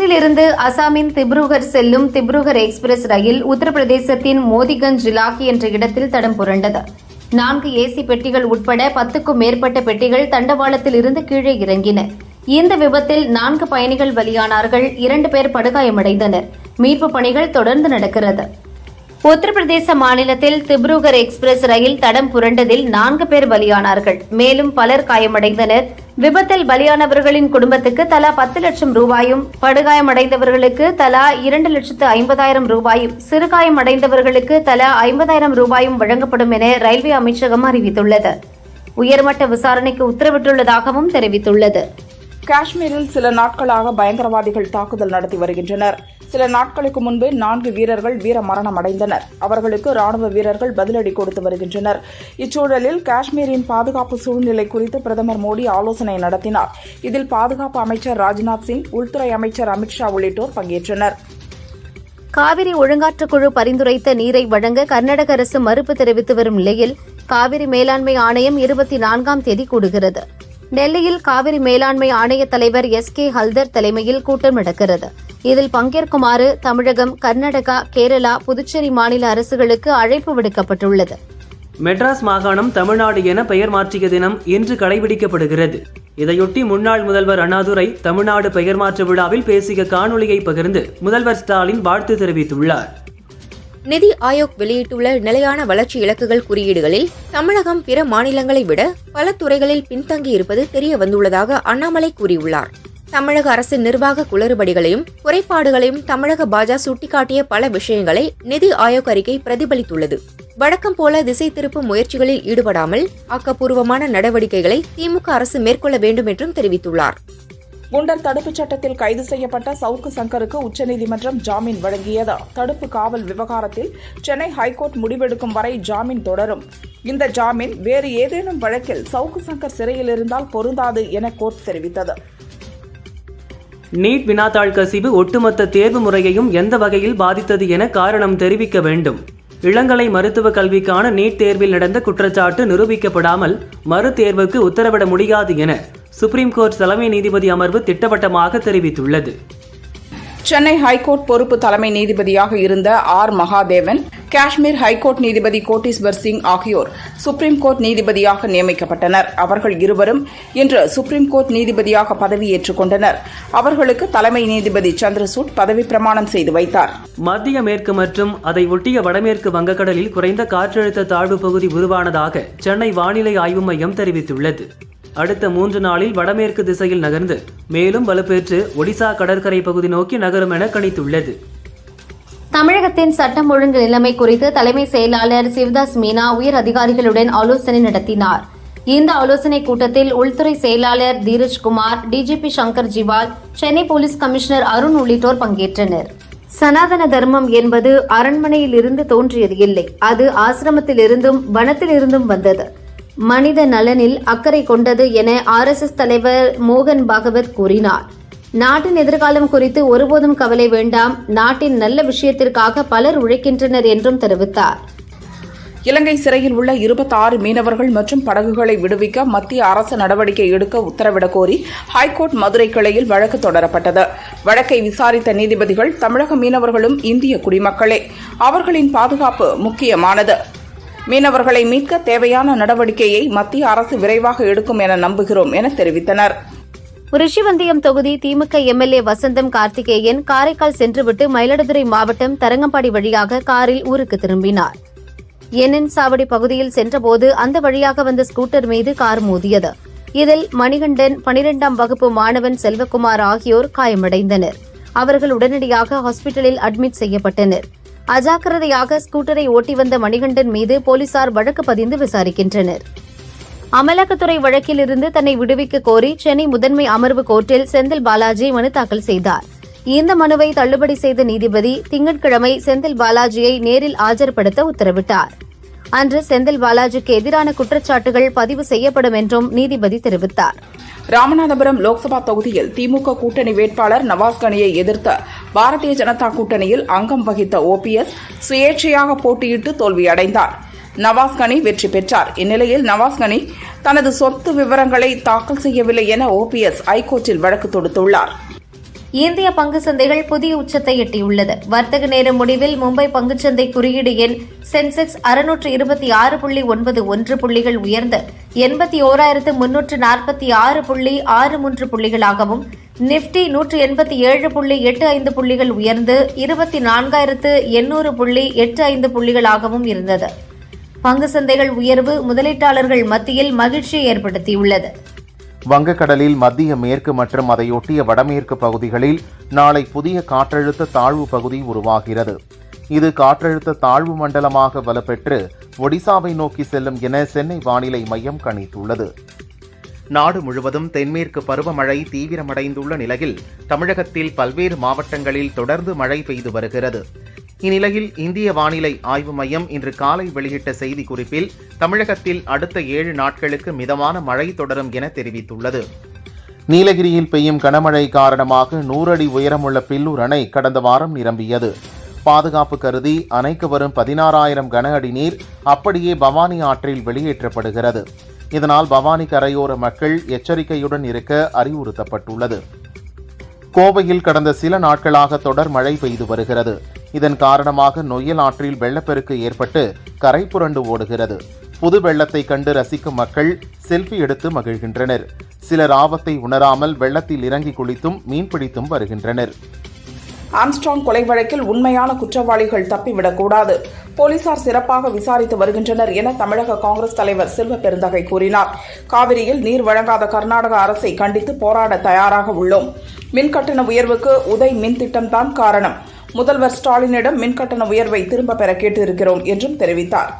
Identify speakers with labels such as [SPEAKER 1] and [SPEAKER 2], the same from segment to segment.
[SPEAKER 1] காஷ்மீரில் இருந்து அசாமின் திப்ருகர் செல்லும் திப்ருகர் எக்ஸ்பிரஸ் ரயில் உத்தரப்பிரதேசத்தின் மோதிகஞ்ச் ஜிலாக்கி என்ற இடத்தில் தடம் புரண்டது. 4 ஏசி பெட்டிகள் உட்பட 10க்கும் மேற்பட்ட பெட்டிகள் தண்டவாளத்தில் இருந்து கீழே இறங்கின. இந்த விபத்தில் 4 பயணிகள் பலியானார்கள், 2 பேர் படுகாயமடைந்தனர். மீட்புப் பணிகள் தொடர்ந்து நடக்கிறது. உத்தரப்பிரதேச மாநிலத்தில் திப்ருகர் எக்ஸ்பிரஸ் ரயில் தடம் புரண்டதில் 4 பேர் பலியானார்கள், மேலும் பலர் காயமடைந்தனர். விபத்தில் பலியானவர்களின் குடும்பத்துக்கு தலா 10 லட்சம் ரூபாயும், படுகாயமடைந்தவர்களுக்கு தலா 2,50,000 ரூபாயும், சிறுகாயமடைந்தவர்களுக்கு தலா 50,000 ரூபாயும் வழங்கப்படும் என ரயில்வே அமைச்சகம் அறிவித்துள்ளது. உயர்மட்ட விசாரணைக்கு உத்தரவிட்டுள்ளதாகவும் தெரிவித்துள்ளது.
[SPEAKER 2] காஷ்மீரில் சில நாட்களாக பயங்கரவாதிகள் தாக்குதல் நடத்தி வருகின்றனர். சில நாட்களுக்கு முன்பு 4 வீரர்கள் வீர மரணம் அடைந்தனர். அவர்களுக்கு ராணுவ வீரர்கள் பதிலடி கொடுத்து வருகின்றனர். இச்சூழலில் காஷ்மீரின் பாதுகாப்பு சூழ்நிலை குறித்து பிரதமர் மோடி ஆலோசனை நடத்தினார். இதில் பாதுகாப்பு அமைச்சர் ராஜ்நாத் சிங், உள்துறை அமைச்சர் அமித்ஷா உள்ளிட்டோர் பங்கேற்றனர்.
[SPEAKER 1] காவிரி ஒழுங்காற்றுக்குழு பரிந்துரைத்த நீரை வழங்க கர்நாடக அரசு மறுப்பு தெரிவித்து வரும் நிலையில் காவிரி மேலாண்மை ஆணையம் 24ஆம் தேதி கூடுகிறது. டெல்லியில் காவிரி மேலாண்மை ஆணைய தலைவர் S.K. ஹல்தர் தலைமையில் கூட்டம் நடக்கிறது. இதில் பங்கேற்குமாறு தமிழகம், கர்நாடகா, கேரளா, புதுச்சேரி மாநில அரசுகளுக்கு அழைப்பு விடுக்கப்பட்டுள்ளது.
[SPEAKER 3] மெட்ராஸ் மாகாணம் தமிழ்நாடு என பெயர் மாற்றிய தினம் இன்று கடைபிடிக்கப்படுகிறது. இதையொட்டி முன்னாள் முதல்வர் அண்ணாதுரை தமிழ்நாடு பெயர் மாற்ற விழாவில் பேசிய காணொலியை பகிர்ந்து முதல்வர் ஸ்டாலின் வாழ்த்து தெரிவித்துள்ளார்.
[SPEAKER 4] நிதி ஆயோக் வெளியிட்டுள்ள நிலையான வளர்ச்சி இலக்குகள் குறியீடுகளில் தமிழகம் பிற மாநிலங்களை விட பல துறைகளில் பின்தங்கியிருப்பது தெரிய வந்துள்ளதாக அண்ணாமலை கூறியுள்ளார். தமிழக அரசின் நிர்வாக குளறுபடிகளையும் குறைபாடுகளையும் தமிழக பாஜக சுட்டிக்காட்டிய பல விஷயங்களை நிதி ஆயோக் அறிக்கை பிரதிபலித்துள்ளது. வழக்கம் போல திசை திருப்பும் முயற்சிகளில் ஈடுபடாமல் ஆக்கப்பூர்வமான நடவடிக்கைகளை திமுக அரசு மேற்கொள்ள வேண்டும் என்றும் தெரிவித்துள்ளார்.
[SPEAKER 2] குண்டர் தடுப்புச் சட்டத்தில் கைது செய்யப்பட்ட சவுக்கு சங்கருக்கு உச்சநீதிமன்றம் ஜாமீன் வழங்கியது. தடுப்பு காவல் விவகாரத்தில் சென்னை ஹைகோர்ட் முடிவெடுக்கும் வரை ஜாமீன் தொடரும். இந்த ஜாமீன் வேறு ஏதேனும் வழக்கில் சவுக்கு சங்கர் சிறையில் இருந்தால் பொருந்தாது என கோர்ட் தெரிவித்தது.
[SPEAKER 3] நீட் வினாத்தாள் கசிவு ஒட்டுமொத்த தேர்வு முறையையும் எந்த வகையில் பாதித்தது என காரணம் தெரிவிக்க வேண்டும். இளங்கலை மருத்துவ கல்விக்கான நீட் தேர்வில் நடந்த குற்றச்சாட்டு நிரூபிக்கப்படாமல் மறு தேர்வுக்கு உத்தரவிட முடியாது என சுப்ரீம் கோர்ட் தலைமை நீதிபதி அமர்வு திட்டவட்டமாக தெரிவித்துள்ளது.
[SPEAKER 2] சென்னை ஹைகோர்ட் பொறுப்பு தலைமை நீதிபதியாக இருந்த R. மகாதேவன், காஷ்மீர் ஹைகோர்ட் நீதிபதி கோட்டீஸ்வர் சிங் ஆகியோர் சுப்ரீம் கோர்ட் நீதிபதியாக நியமிக்கப்பட்டனர். அவர்கள் இருவரும் இன்று சுப்ரீம் கோர்ட் நீதிபதியாக பதவியேற்றுக் கொண்டனர். அவர்களுக்கு தலைமை நீதிபதி சந்திரசூட் பதவி பிரமாணம் செய்து வைத்தார்.
[SPEAKER 3] மத்திய மேற்கு மற்றும் அதை ஒட்டிய வடமேற்கு வங்கக்கடலில் குறைந்த காற்றழுத்த தாழ்வு பகுதி உருவானதாக சென்னை வானிலை ஆய்வு மையம் தெரிவித்துள்ளது. அடுத்த 3 நாளில் வடமேற்கு திசையில் நகர்ந்து மேலும் வலுப்பெற்று ஒடிசா கடற்கரை பகுதி நோக்கி நகரும் என கணித்துள்ளது.
[SPEAKER 1] தமிழகத்தின் சட்டம் ஒழுங்கு நிலைமை குறித்து தலைமை செயலாளர் சிவதாஸ் மீனா உயர் அதிகாரிகளுடன் ஆலோசனை நடத்தினார். இந்த ஆலோசனைக் கூட்டத்தில் உள்துறை செயலாளர் Dheeraj Kumar, DGP Shankar Jiwal, Chennai police commissioner Arun உள்ளிட்டோர் பங்கேற்றனர். சனாதன தர்மம் என்பது அரண்மனையில் இருந்து தோன்றியது இல்லை, அது ஆசிரமத்திலிருந்தும் வனத்திலிருந்தும் வந்தது. மனித நலனில் அக்கறை கொண்டது என RSS தலைவர் மோகன் பாகவத் கூறினார். நாட்டின் எதிர்காலம் குறித்து ஒருபோதும் கவலை வேண்டாம், நாட்டின் நல்ல விஷயத்திற்காக பலர் உழைக்கின்றனர் என்றும் தெரிவித்தார்.
[SPEAKER 2] இலங்கை சிறையில் உள்ள 26 மீனவர்கள் மற்றும் படகுகளை விடுவிக்க மத்திய அரசு நடவடிக்கை எடுக்க உத்தரவிடக் கோரி ஹைகோர்ட் மதுரை கிளையில் வழக்கு தொடரப்பட்டது. வழக்கை விசாரித்த நீதிபதிகள், தமிழக மீனவர்களும் இந்திய குடிமக்களே, அவர்களின் பாதுகாப்பு முக்கியமானது. மீனவர்களை மீட்க தேவையான நடவடிக்கையை மத்திய அரசு விரைவாக எடுக்கும் என நம்புகிறோம் என தெரிவித்தனர்.
[SPEAKER 1] ரிஷிவந்தியம் தொகுதி திமுக MLA வசந்தம் கார்த்திகேயன் காரைக்கால் சென்றுவிட்டு மயிலாடுதுறை மாவட்டம் தரங்கம்பாடி வழியாக காரில் ஊருக்கு திரும்பினார். என்என் சாவடி பகுதியில் சென்றபோது அந்த வழியாக வந்த ஸ்கூட்டர் மீது கார் மோதியது. இதில் மணிகண்டன், 12ஆம் வகுப்பு மாணவன் செல்வகுமார் ஆகியோர் காயமடைந்தனர். அவர்கள் உடனடியாக ஹாஸ்பிட்டலில் அட்மிட் செய்யப்பட்டனர். அஜாக்கிரதையாக ஸ்கூட்டரை ஓட்டி வந்த மணிகண்டன் மீது போலீசார் வழக்கு பதிந்து விசாரிக்கின்றனர். அமலாக்கத்துறை வழக்கிலிருந்து தன்னை விடுவிக்க கோரி சென்னை முதன்மை அமர்வு கோர்ட்டில் செந்தில் பாலாஜி மனு தாக்கல் செய்தார். இந்த மனுவை தள்ளுபடி செய்த நீதிபதி திங்கட்கிழமை செந்தில் பாலாஜியை நேரில் ஆஜர்படுத்த உத்தரவிட்டார். அன்று செந்தில் பாலாஜிக்கு எதிரான குற்றச்சாட்டுகள் பதிவு செய்யப்படும் என்றும் நீதிபதி தெரிவித்தார்.
[SPEAKER 2] ராமநாதபுரம் லோக்சபா தொகுதியில் திமுக கூட்டணி வேட்பாளர் நவாஸ் கனியை எதிர்த்து பாரதிய ஜனதா கூட்டணியில் அங்கம் வகித்த OPS சுயேட்சையாக போட்டியிட்டு தோல்வியடைந்தார். நவாஸ் கனி வெற்றி பெற்றார். இந்நிலையில் நவாஸ் கனி தனது சொத்து விவரங்களை தாக்கல் செய்யவில்லை என OPS ஐகோர்ட்டில் வழக்கு தொடுத்துள்ளார்.
[SPEAKER 1] இந்திய பங்கு சந்தைகள் புதிய உச்சத்தை எட்டியுள்ளது. வர்த்தக நேர முடிவில் மும்பை பங்குச்சந்தை குறியீடு எண் சென்செக்ஸ் 626.91 புள்ளிகள் உயர்ந்து 81,346.63 புள்ளிகளாகவும், நிப்டி 187.85 புள்ளிகள் உயர்ந்து 24,800.85 புள்ளிகளாகவும் இருந்தது. பங்கு சந்தைகள் உயர்வு முதலீட்டாளர்கள் மத்தியில் மகிழ்ச்சியை ஏற்படுத்தியுள்ளது.
[SPEAKER 5] வங்கக்கடலில் மத்திய மேற்கு மற்றும் அதையொட்டிய வடமேற்கு பகுதிகளில் நாளை புதிய காற்றழுத்த தாழ்வு பகுதி உருவாகிறது. இது காற்றழுத்த தாழ்வு மண்டலமாக வலுப்பெற்று ஒடிசாவை நோக்கி செல்லும் என சென்னை வானிலை மையம் கணித்துள்ளது. நாடு முழுவதும் தென்மேற்கு பருவமழை தீவிரமடைந்துள்ள நிலையில் தமிழகத்தில் பல்வேறு மாவட்டங்களில் தொடர்ந்து மழை பெய்து வருகிறது. இந்நிலையில் இந்திய வானிலை ஆய்வு மையம் இன்று காலை வெளியிட்ட செய்திக்குறிப்பில் தமிழகத்தில் அடுத்த 7 நாட்களுக்கு மிதமான மழை தொடரும் என தெரிவித்துள்ளது. நீலகிரியில் பெய்யும் கனமழை காரணமாக 100 அடி உயரமுள்ள பில்லூர் அணை கடந்த வாரம் நிரம்பியது. பாதுகாப்பு கருதி அணைக்கு வரும் 16,000 கன அடி நீர் அப்படியே பவானி ஆற்றில் வெளியேற்றப்படுகிறது. இதனால் பவானி கரையோர மக்கள் எச்சரிக்கையுடன் இருக்க அறிவுறுத்தப்பட்டுள்ளது. கோவையில் கடந்த சில நாட்களாக தொடர் மழை பெய்து வருகிறது. இதன் காரணமாக நொய்யல் ஆற்றில் வெள்ளப்பெருக்கு ஏற்பட்டு கரை புரண்டு ஓடுகிறது. புது வெள்ளத்தை கண்டு ரசிக்கும் மக்கள் செல்ஃபி எடுத்து மகிழ்கின்றனர். சிலர் ஆபத்தை உணராமல் வெள்ளத்தில் இறங்கி குளித்தும் மீன்பிடித்தும் வருகின்றனர்.
[SPEAKER 2] ஆம்ஸ்ட்ராங் கொலை வழக்கில் உண்மையான குற்றவாளிகள் தப்பிவிடக்கூடாது. போலீசார் சிறப்பாக விசாரித்து வருகின்றனர் என தமிழக காங்கிரஸ் தலைவர் செல்வ பெருந்தகை கூறினார். காவிரியில் நீர் வழங்காத கர்நாடக அரசை கண்டித்து போராட தயாராக உள்ளோம். மின்கட்டண உயர்வுக்கு உதய் மின் திட்டம்தான் காரணம். முதல்வர் ஸ்டாலினிடம் மின்கட்டண உயர்வை திரும்ப பெற கேட்டிருக்கிறோம் என்றும் தெரிவித்தார்.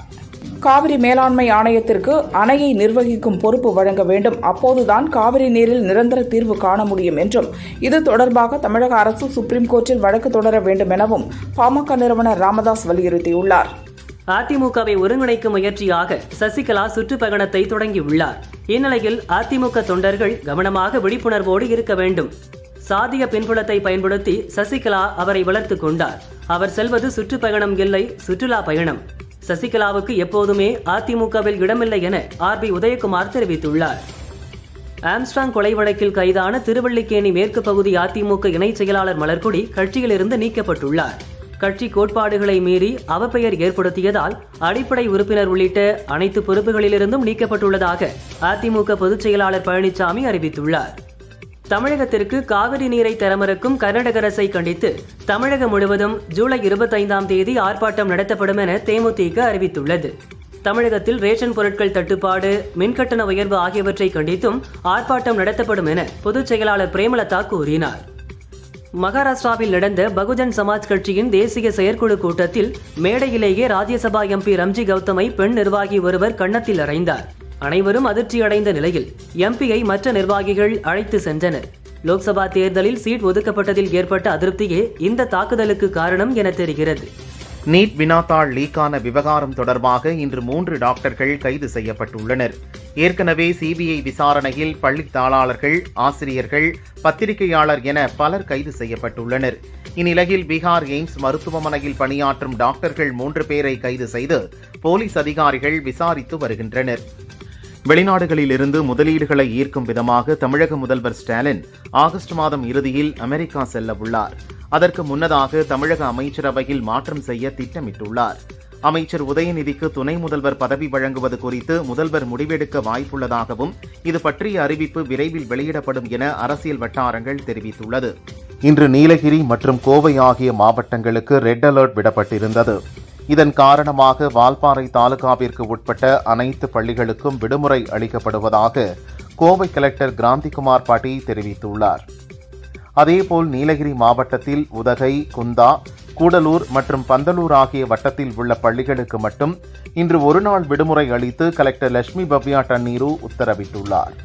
[SPEAKER 2] காவிரி மேலாண்மை ஆணையத்திற்கு அணையை நிர்வகிக்கும் பொறுப்பு வழங்க வேண்டும். அப்போதுதான் காவிரி நீரில் நிரந்தர தீர்வு காண முடியும் என்றும், இது தொடர்பாக தமிழக அரசு சுப்ரீம் கோர்ட்டில் வழக்கு தொடர வேண்டும் எனவும் பாமக நிறுவனர் ராமதாஸ் வலியுறுத்தியுள்ளார்.
[SPEAKER 3] அதிமுகவை ஒருங்கிணைக்கும் முயற்சியாக சசிகலா சுற்றுப்பயணத்தை தொடங்கியுள்ளார். இந்நிலையில் அதிமுக தொண்டர்கள் கவனமாக விழிப்புணர்வோடு இருக்க வேண்டும். சாதிய பின்புலத்தை பயன்படுத்தி சசிகலா அவரை வளர்த்துக் கொண்டார். அவர் செல்வது சுற்றுப்பயணம் இல்லை, சுற்றுலா பயணம். சசிகலாவுக்கு எப்போதுமே அதிமுகவில் இடமில்லை என RB உதயகுமார் தெரிவித்துள்ளார். ஆம்ஸ்ட்ராங் கொலை வழக்கில் கைதான திருவல்லிக்கேணி மேற்கு பகுதி அதிமுக இணைச் செயலாளர் மலர்கொடி கட்சியிலிருந்து நீக்கப்பட்டுள்ளார். கட்சி கோட்பாடுகளை மீறி அவப்பெயர் ஏற்படுத்தியதால் அடிப்படை உறுப்பினர் உள்ளிட்ட அனைத்து பொறுப்புகளிலிருந்தும் நீக்கப்பட்டுள்ளதாக அதிமுக பொதுச் செயலாளர் பழனிசாமி அறிவித்துள்ளார். தமிழகத்திற்கு காவிரி நீரை தரமறுக்கும் கர்நாடக அரசை கண்டித்து தமிழகம் முழுவதும் ஜூலை 25ஆம் தேதி ஆர்ப்பாட்டம் நடத்தப்படும் என தேமுதிக அறிவித்துள்ளது. தமிழகத்தில் ரேஷன் பொருட்கள் தட்டுப்பாடு, மின்கட்டண உயர்வு ஆகியவற்றை கண்டித்தும் ஆர்ப்பாட்டம் நடத்தப்படும் என பொதுச் செயலாளர் பிரேமலதா கூறினார். மகாராஷ்டிராவில் நடந்த பகுஜன் சமாஜ் கட்சியின் தேசிய செயற்குழு கூட்டத்தில் மேடையிலேயே ராஜ்யசபா MP ரம்ஜி கௌதமை பெண் நிர்வாகி ஒருவர் கன்னத்தில் அறைந்தார். அனைவரும் அதிர்ச்சியடைந்த நிலையில் MPயை மற்ற நிர்வாகிகள் அழைத்து சென்றனர். லோக்சபா தேர்தலில் சீட் ஒதுக்கப்பட்டதில் ஏற்பட்ட அதிருப்தியே இந்த தாக்குதலுக்கு காரணம் என தெரிகிறது.
[SPEAKER 5] நீட் வினாத்தாள் லீக்கான விவகாரம் தொடர்பாக இன்று 3 டாக்டர்கள் கைது செய்யப்பட்டுள்ளனர். ஏற்கனவே CBI விசாரணையில் பள்ளி தாளாளர்கள், ஆசிரியர்கள், பத்திரிகையாளர் என பலர் கைது செய்யப்பட்டுள்ளனர். இந்நிலையில் பீகார் எய்ம்ஸ் மருத்துவமனையில் பணியாற்றும் டாக்டர்கள் 3 பேரை கைது செய்து போலீஸ் அதிகாரிகள் விசாரித்து வருகின்றனர். வெளிநாடுகளிலிருந்து முதலீடுகளை ஈர்க்கும் விதமாக தமிழக முதல்வர் ஸ்டாலின் ஆகஸ்ட் மாதம் இறுதியில் அமெரிக்கா செல்ல உள்ளார். அதற்கு முன்னதாக தமிழக அமைச்சரவையில் மாற்றம் செய்ய திட்டமிட்டுள்ளார். அமைச்சர் உதயநிதிக்கு துணை முதல்வர் பதவி வழங்குவது குறித்து முதல்வர் முடிவெடுக்க வாய்ப்புள்ளதாகவும், இது பற்றிய அறிவிப்பு விரைவில் வெளியிடப்படும் என அரசியல் வட்டாரங்கள் தெரிவித்துள்ளது. இன்று நீலகிரி மற்றும் கோவை ஆகிய மாவட்டங்களுக்கு ரெட் அலர்ட் விடப்பட்டிருந்தது. இதன் காரணமாக வால்பாறை தாலுகாவிற்கு உட்பட்ட அனைத்து பள்ளிகளுக்கும் விடுமுறை அளிக்கப்படுவதாக கோவை கலெக்டர் கிராந்திகுமார் பாட்டி தெரிவித்துள்ளார். அதேபோல் நீலகிரி மாவட்டத்தில் உதகை, குந்தா, கூடலூர் மற்றும் பந்தலூர் ஆகிய வட்டத்தில் உள்ள பள்ளிகளுக்கு மட்டும் இன்று ஒருநாள் விடுமுறை அளித்து கலெக்டர் லட்சுமி பவ்யா டன்னீரு உத்தரவிட்டுள்ளார்.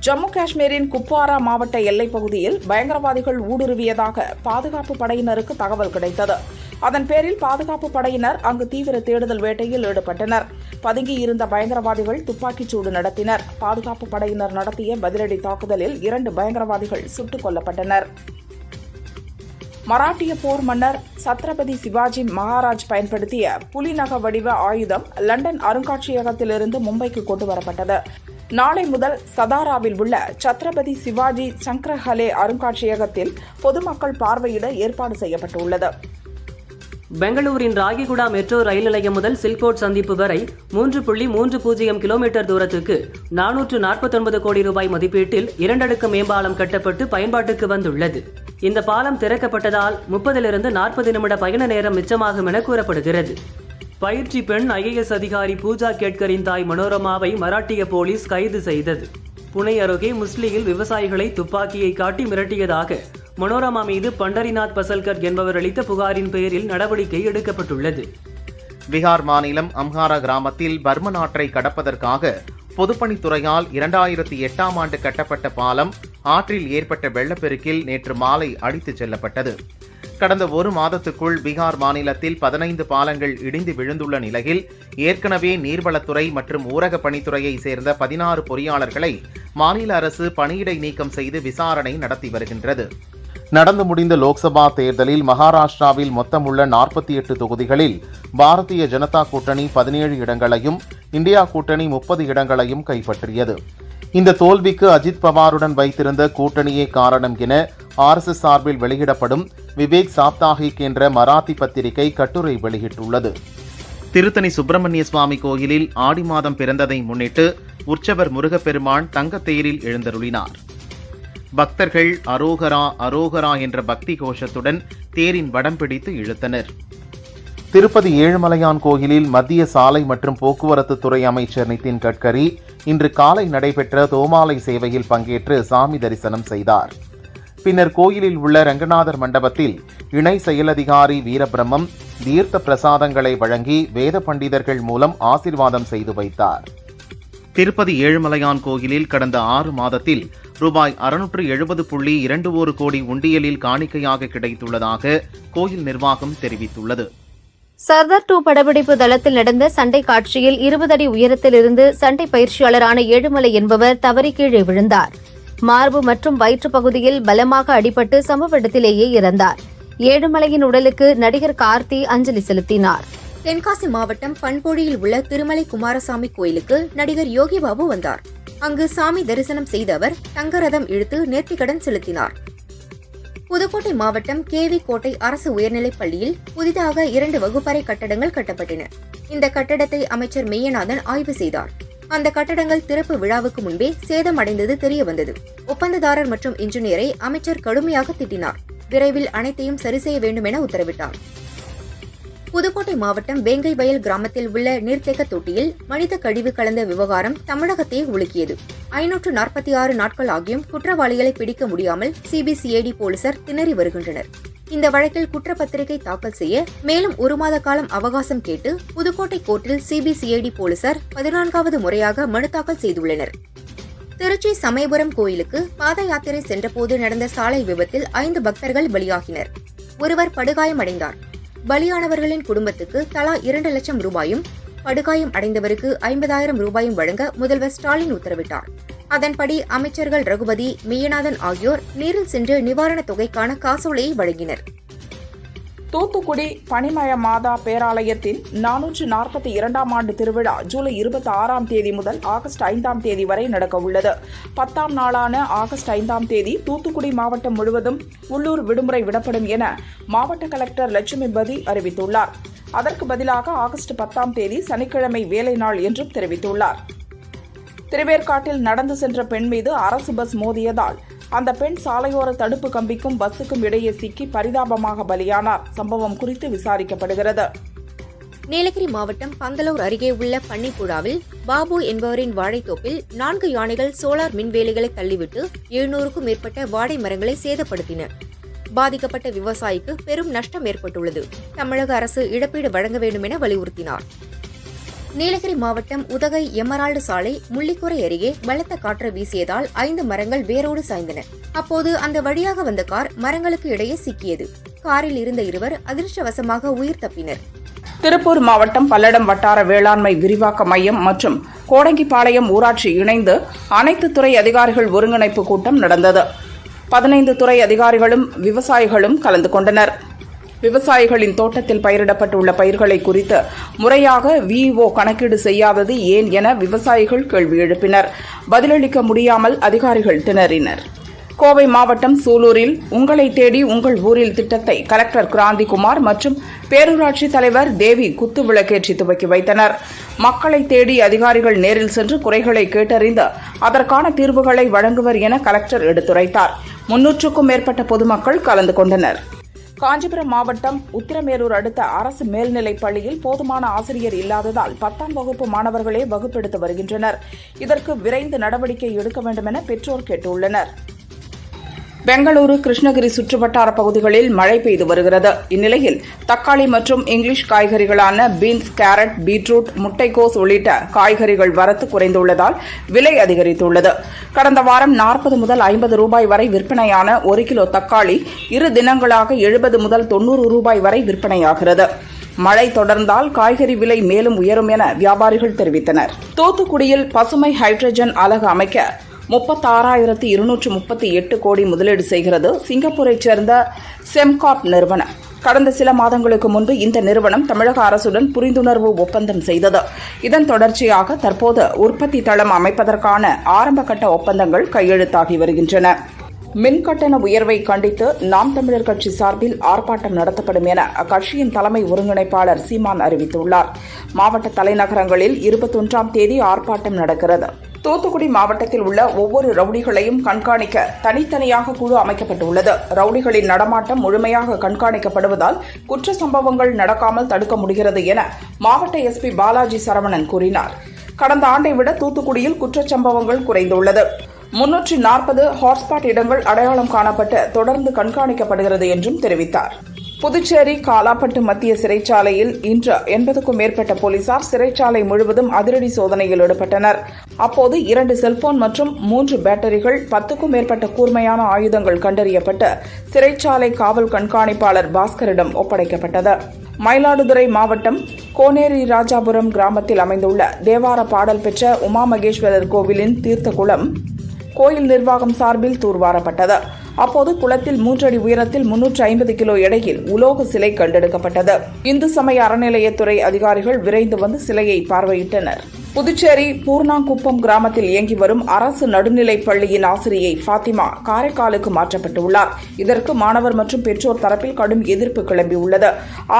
[SPEAKER 2] ஜம்மு காஷ்மீரின் குப்வாரா மாவட்ட எல்லைப் பகுதியில் பயங்கரவாதிகள் ஊடுருவியதாக பாதுகாப்பு படையினருக்கு தகவல் கிடைத்தது. அதன் பேரில் பாதுகாப்பு படையினர் அங்கு தீவிர தேடுதல் வேட்டையில் ஈடுபட்டனர். பதுங்கியிருந்த பயங்கரவாதிகள் துப்பாக்கிச் சூடு நடத்தினர். பாதுகாப்பு படையினர் நடத்திய பதிலடி தாக்குதலில் 2 பயங்கரவாதிகள் சுட்டுக் கொல்லப்பட்டனர். மராட்டிய போர் மன்னர் சத்ரபதி சிவாஜி மகாராஜ் பயன்படுத்திய புலிநக வடிவ ஆயுதம் லண்டன் அருங்காட்சியகத்திலிருந்து மும்பைக்கு கொண்டு வரப்பட்டது. நாளை முதல் சதாராவில் உள்ள சத்ரபதி சிவாஜி சங்கரஹலே அருங்காட்சியகத்தில் பொதுமக்கள் பார்வையிட ஏற்பாடு செய்யப்பட்டுள்ளது.
[SPEAKER 3] பெங்களூரின் ராகிகுடா மெட்ரோ ரயில் நிலையம் முதல் சில்கோட் சந்திப்பு வரை 3.30 கிலோமீட்டர் தூரத்துக்கு 449 கோடி ரூபாய் மதிப்பீட்டில் 2 அடுக்கு மேம்பாலம் கட்டப்பட்டு பயன்பாட்டுக்கு வந்துள்ளது. இந்த பாலம் திறக்கப்பட்டதால் 30 to 40 நிமிட பயண நேரம் மிச்சமாகும் என கூறப்படுகிறது. பயிற்சி பெண் IAS அதிகாரி பூஜா கேட்கரின் தாய் மனோரமாவை மராட்டிய போலீஸ் கைது செய்தது. புனே அருகே முஸ்லியில் விவசாயிகளை துப்பாக்கியை காட்டி மிரட்டியதாக மனோரமா மீது பண்டரிநாத் பசல்கர் என்பவர் அளித்த புகாரின் பெயரில் நடவடிக்கை எடுக்கப்பட்டுள்ளது.
[SPEAKER 5] பீகார் மாநிலம் அம்ஹாரா கிராமத்தில் பர்ம நாட்டை கடப்பதற்காக பொதுப்பணித்துறையால் 2008ஆம் ஆண்டு கட்டப்பட்ட பாலம் ஆற்றில் ஏற்பட்ட வெள்ளப்பெருக்கில் நேற்று மாலை அடித்துச் செல்லப்பட்டது. கடந்த ஒரு மாதத்துக்குள் பீகார் மாநிலத்தில் 15 பாலங்கள் இடிந்து விழுந்துள்ள நிலையில் ஏற்கனவே நீர்வளத்துறை மற்றும் ஊரக பணித்துறையை சேர்ந்த 16 பொறியாளர்களை மாநில அரசு பணியிடை நீக்கம் செய்து விசாரணை நடத்தி வருகின்றது. நடந்து முடிந்த லோக்சபா தேர்தலில் மகாராஷ்டிராவில் மொத்தமுள்ள 48 தொகுதிகளில் பாரதிய ஜனதா கூட்டணி 17 இடங்களையும் இந்தியா கூட்டணி 30 இடங்களையும் கைப்பற்றியது. இந்த தோல்விக்கு அஜித் பவாருடன் வைத்திருந்த கூட்டணியே காரணம் என RSS சார்பில் வெளியிடப்படும் விவேக் சாப்தாஹிக் என்ற மராத்தி பத்திரிகை கட்டுரை வெளியிட்டுள்ளது. திருத்தணி சுப்பிரமணிய சுவாமி கோயிலில் ஆடி மாதம் பிறந்ததை முன்னிட்டு உற்சவர் முருகப்பெருமான் தங்கத்தேரில் எழுந்தருளினார். பக்தர்கள் அரோகரா அரோகரா என்ற பக்தி கோஷத்துடன் தேரின் வடம் பிடித்து இழுத்தனர். திருப்பதி ஏழுமலையான் கோயிலில் மத்திய சாலை மற்றும் போக்குவரத்து துறை அமைச்சர் நிதின் கட்கரி இன்று காலை நடைபெற்ற தோமாலை சேவையில் பங்கேற்று சாமி தரிசனம் செய்தார். பின்னர் கோயிலில் உள்ள ரங்கநாதர் மண்டபத்தில் இணை செயலதிகாரி வீரபிரம்மம் தீர்த்த பிரசாதங்களை வழங்கி வேத பண்டிதர்கள் மூலம் ஆசீர்வாதம் செய்து வைத்தார். திருப்பதி ஏழுமலையான் கோயிலில் கடந்த 6 மாதத்தில் ரூபாய் 670.21 கோடி உண்டியலில் காணிக்கையாக கிடைத்துள்ளதாக கோயில் நிர்வாகம் தெரிவித்துள்ளது.
[SPEAKER 1] சர்தார் 2 படப்பிடிப்பு தளத்தில் நடந்த சண்டை காட்சியில் 20 அடி உயரத்தில் இருந்து சண்டை பயிற்சியாளரான ஏழுமலை என்பவர் தவறி கீழே விழுந்தார். மார்பு மற்றும் வயிற்று பகுதியில் பலமாக அடிபட்டு சம்பவ இடத்திலேயே இறந்தார். ஏழுமலையின் உடலுக்கு நடிகர் கார்த்தி அஞ்சலி செலுத்தினார்.
[SPEAKER 4] தென்காசி மாவட்டம் பண்பொழியில் உள்ள திருமலை குமாரசாமி கோயிலுக்கு நடிகர் யோகி பாபு வந்தார். அங்கு சாமி தரிசனம் செய்த அவர் தங்கரதம் இழுத்து நேர்த்திக்கடன் செலுத்தினார். புதுக்கோட்டை மாவட்டம் KV கோட்டை அரசு உயர்நிலைப் பள்ளியில் புதிதாக 2 வகுப்பறை கட்டடங்கள் கட்டப்பட்டன. இந்த கட்டடத்தை அமைச்சர் மெய்யநாதன் ஆய்வு செய்தார். அந்த கட்டடங்கள் திறப்பு விழாவுக்கு முன்பே சேதமடைந்தது தெரியவந்தது. ஒப்பந்ததாரர் மற்றும் இன்ஜினியரை அமைச்சர் கடுமையாக திட்டினார். விரைவில் அனைத்தையும் சரி செய்ய வேண்டும் என உத்தரவிட்டார். புதுக்கோட்டை மாவட்டம் வேங்கை வயல் கிராமத்தில் உள்ள நீர்த்தேக்க தொட்டியில் மனித கழிவு கலந்த விவகாரம் தமிழகத்தையே உலுக்கியது. 546 நாட்கள் ஆகியும் குற்றவாளிகளை பிடிக்க முடியாமல் CBCID போலீசார் திணறி வருகின்றனர். இந்த வழக்கில் குற்றப்பத்திரிகை தாக்கல் செய்ய மேலும் 1 மாத காலம் அவகாசம் கேட்டு புதுக்கோட்டை கோர்ட்டில் CBCID போலீசார் 14வது முறையாக மனு தாக்கல் செய்துள்ளனர். திருச்சி சமயபுரம் கோயிலுக்கு பாத யாத்திரை சென்றபோது நடந்த சாலை விபத்தில் 5 பக்தர்கள் பலியாகினர். ஒருவர் படுகாயமடைந்தார். பலியானவர்களின் குடும்பத்துக்கு தலா 2 லட்சம் ரூபாயும் படுகாயம் அடைந்தவருக்கு 50,000 ரூபாயும் வழங்க முதல்வர் ஸ்டாலின் உத்தரவிட்டார். அதன்படி அமைச்சர்கள் ரகுபதி, மெய்யநாதன் ஆகியோர் நேரில் சென்று நிவாரணத் தொகைக்கான காசோலையை வழங்கினர்.
[SPEAKER 2] தூத்துக்குடி பனிமய மாதா பேராலயத்தின் 442ஆம் ஆண்டு திருவிழா ஜூலை 26ஆம் தேதி முதல் ஆகஸ்ட் 5ஆம் தேதி வரை நடக்க உள்ளது. 10ஆம் நாளான ஆகஸ்ட் 5ஆம் தேதி தூத்துக்குடி மாவட்டம் முழுவதும் உள்ளூர் விடுமுறை விடப்படும் என மாவட்ட கலெக்டர் லட்சுமிபதி அறிவித்துள்ளார். அதற்கு பதிலாக ஆகஸ்ட் 10ஆம் தேதி சனிக்கிழமை வேலை நாள் என்றும் தெரிவித்துள்ளார். திருவேற்காட்டில் நடந்து சென்ற பெண் மீது அரசு பஸ் மோதியதால் அந்த பெண் சாலையோர தடுப்பு கம்பிக்கும் பஸ்ஸுக்கும் இடையே சிக்கி பரிதாபமாக பலியானார். சம்பவம் குறித்து விசாரிக்கப்படுகிறது.
[SPEAKER 4] நீலகிரி மாவட்டம் பந்தலூர் அருகே உள்ள பன்னிப்புழாவில் பாபு என்பவரின் வாழைத்தோப்பில் 4 யானைகள் சோலார் மின்வேலிகளை தள்ளிவிட்டு 700க்கும் மேற்பட்ட வாழை மரங்களை சேதப்படுத்தின. பாதிக்கப்பட்ட விவசாயிக்கு பெரும் நஷ்டம் ஏற்பட்டுள்ளது. தமிழக அரசு இழப்பீடு வழங்க வேண்டும் என வலியுறுத்தினார். நீலகிரி மாவட்டம் உதகை எமரால்டு சாலை முள்ளிக்குறை அருகே பலத்த காற்று வீசியதால் 5 மரங்கள் வேரோடு சாய்ந்தன. அப்போது அந்த வழியாக வந்த கார் மரங்களுக்கு இடையே சிக்கியது. காரில் இருந்த 2 அதிர்ஷ்டவசமாக உயிர் தப்பினர்.
[SPEAKER 2] திருப்பூர் மாவட்டம் பல்லடம் வட்டார வேளாண்மை விரிவாக்க மையம் மற்றும் கோடங்கிப்பாளையம் ஊராட்சி இணைந்து அனைத்து துறை அதிகாரிகள் ஒருங்கிணைப்பு கூட்டம் நடந்தது. 15 துறை அதிகாரிகளும் விவசாயிகளும் கலந்து கொண்டனர். விவசாயிகளின் தோட்டத்தில் பயிரிடப்பட்டுள்ள பயிர்களை குறித்து முறையாக விஓ கணக்கீடு செய்யாதது ஏன் என விவசாயிகள் கேள்வி எழுப்பினர். பதிலளிக்க முடியாமல் அதிகாரிகள் திணறினர். கோவை மாவட்டம் சூலூரில் உங்களை தேடி உங்கள் ஊரில் திட்டத்தை கலெக்டர் கிராந்திகுமார் மற்றும் பேரூராட்சி தலைவர் தேவி குத்து விளக்கேற்றி துவக்கி வைத்தனர். மக்களை தேடி அதிகாரிகள் நேரில் சென்று குறைகளை கேட்டறிந்து அதற்கான தீர்வுகளை வழங்குவர் என கலெக்டர் எடுத்துரைத்தார். 300க்கும் மேற்பட்ட பொதுமக்கள் கலந்து கொண்டனர். காஞ்சிபுரம் மாவட்டம் உத்திரமேரூர் அடுத்த அரசு மேல்நிலைப் பள்ளியில் போதுமான ஆசிரியர் இல்லாததால் 10ஆம் வகுப்பு மாணவர்களே வகுப்பெடுத்து வருகின்றனர். இதற்கு விரைந்து நடவடிக்கை எடுக்க வேண்டும் என பெற்றோர் கேட்டுள்ளனர். பெங்களூரு, கிருஷ்ணகிரி சுற்றுவட்டார பகுதிகளில் மழை பெய்து வருகிறது. இந்நிலையில் தக்காளி மற்றும் இங்கிலீஷ் காய்கறிகளான பீன்ஸ், கேரட், பீட்ரூட், முட்டைக்கோஸ் உள்ளிட்ட காய்கறிகள் வரத்து குறைந்துள்ளதால் விலை அதிகரித்துள்ளது. கடந்த வாரம் 40 முதல் 50 ரூபாய் வரை விற்பனையான 1 கிலோ தக்காளி 2 தினங்களாக 70 முதல் 90 ரூபாய் வரை விற்பனையாகிறது. மழை தொடர்ந்தால் காய்கறி விலை மேலும் உயரும் என வியாபாரிகள் தெரிவித்தனர். தூத்துக்குடியில் பசுமை ஹைட்ரஜன் அலகு அமைக்க 36,238 கோடி முதலீடு செய்கிறது சிங்கப்பூரைச் சேர்ந்த செம்கார்ப் நிறுவனம். கடந்த சில மாதங்களுக்கு முன்பு இந்த நிறுவனம் தமிழக அரசுடன் புரிந்துணர்வு ஒப்பந்தம் செய்தது. இதன் தொடர்ச்சியாக தற்போது உற்பத்தி தளம் அமைப்பதற்கான ஆரம்பகட்ட ஒப்பந்தங்கள் கையெழுத்தாகி வருகின்றன. மின்கட்டண உயர்வை கண்டித்து நாம் தமிழர் கட்சி சார்பில் ஆர்ப்பாட்டம் நடத்தப்படும் என அக்கட்சியின் தலைமை ஒருங்கிணைப்பாளர் சீமான் அறிவித்துள்ளார். மாவட்ட தலைநகரங்களில் 21ஆம் தேதி ஆர்ப்பாட்டம் நடக்கிறது. தூத்துக்குடி மாவட்டத்தில் உள்ள ஒவ்வொரு ரவுடிகளையும் கண்காணிக்க தனித்தனியாக குழு அமைக்கப்பட்டுள்ளது. ரவுடிகளின் நடமாட்டம் முழுமையாக கண்காணிக்கப்படுவதால் குற்ற சம்பவங்கள் நடக்காமல் தடுக்க முடிகிறது என மாவட்ட எஸ்பி பாலாஜி சரவணன் கூறினார். கடந்த ஆண்டை விட தூத்துக்குடியில் குற்றச்சம்பவங்கள் குறைந்துள்ளது. 340 ஹாட்ஸ்பாட் இடங்கள் அடையாளம் காணப்பட்டு தொடர்ந்து கண்காணிக்கப்படுகிறது என்றும் தெரிவித்தார். புதுச்சேரி காலாப்பட்டு மத்திய சிறைச்சாலையில் இன்று 80க்கும் மேற்பட்ட போலீசார் சிறைச்சாலை முழுவதும் அதிரடி சோதனையில் ஈடுபட்டனர். அப்போது 2 செல்போன் மற்றும் 3 பேட்டரிகள், 10க்கும் மேற்பட்ட கூர்மையான ஆயுதங்கள் கண்டறியப்பட்டு சிறைச்சாலை காவல் கண்காணிப்பாளர் பாஸ்கரிடம் ஒப்படைக்கப்பட்டது. மயிலாடுதுறை மாவட்டம் கோனேரி ராஜாபுரம் கிராமத்தில் அமைந்துள்ள தேவார பாடல் பெற்ற உமா மகேஸ்வரர் கோவிலின் தீர்த்த குளம் கோயில் நிர்வாகம் சார்பில் தூர்வாரப்பட்டது. அப்போது குளத்தில் 3 அடி உயரத்தில் 350 கிலோ எடையில் உலோக சிலை கண்டெடுக்கப்பட்டது. இந்து சமய அறநிலையத்துறை அதிகாரிகள் விரைந்து வந்து சிலையை பார்வையிட்டனர். புதுச்சேரி பூர்ணாங்குப்பம் கிராமத்தில் இயங்கி வரும் அரசு நடுநிலைப் பள்ளியின் ஆசிரியை ஃபாத்திமா காரைக்காலுக்கு மாற்றப்பட்டுள்ளார். இதற்கு மாணவர் மற்றும் பெற்றோர் தரப்பில் கடும் எதிர்ப்பு கிளம்பியுள்ளது.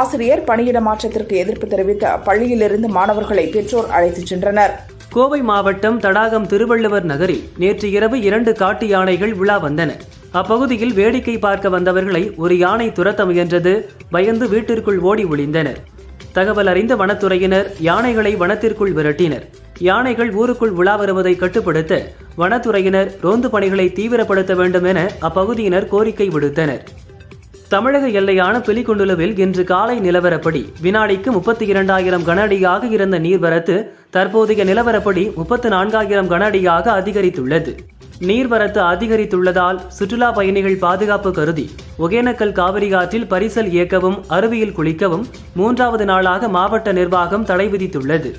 [SPEAKER 2] ஆசிரியர் பணியிட மாற்றத்திற்கு எதிர்ப்பு தெரிவித்த பள்ளியிலிருந்து மாணவர்களை பெற்றோர் அழைத்துச் சென்றனர்.
[SPEAKER 3] கோவை மாவட்டம் தடாகம் திருவள்ளுவர் நகரில் நேற்று இரவு 2 காட்டு யானைகள் உலா வந்தன. அப்பகுதியில் வேடிக்கை பார்க்க வந்தவர்களை ஒரு யானை துரத்த முயன்றது. பயந்து வீட்டிற்குள் ஓடி ஒளிந்தனர். தகவல் அறிந்த வனத்துறையினர் யானைகளை வனத்திற்குள் விரட்டினர். யானைகள் ஊருக்குள் உலா வருவதை கட்டுப்படுத்த வனத்துறையினர் ரோந்து பணிகளை தீவிரப்படுத்த வேண்டும் என அப்பகுதியினர் கோரிக்கை விடுத்தனர். தமிழக எல்லையான பிலிகுண்டுலுவில் இன்று காலை நிலவரப்படி வினாடிக்கு 32,000 கன அடியாக இருந்த நீர்வரத்து தற்போதைய நிலவரப்படி 34,000 கன அடியாக அதிகரித்துள்ளது. நீர்வரத்து அதிகரித்துள்ளதால் சுற்றுலா பயணிகள் பாதுகாப்பு கருதி ஒகேனக்கல் காவிரி ஆற்றில் பரிசல் இயக்கவும் அருவியில் குளிக்கவும் 3வது நாளாக மாவட்ட நிர்வாகம் தடை விதித்துள்ளது.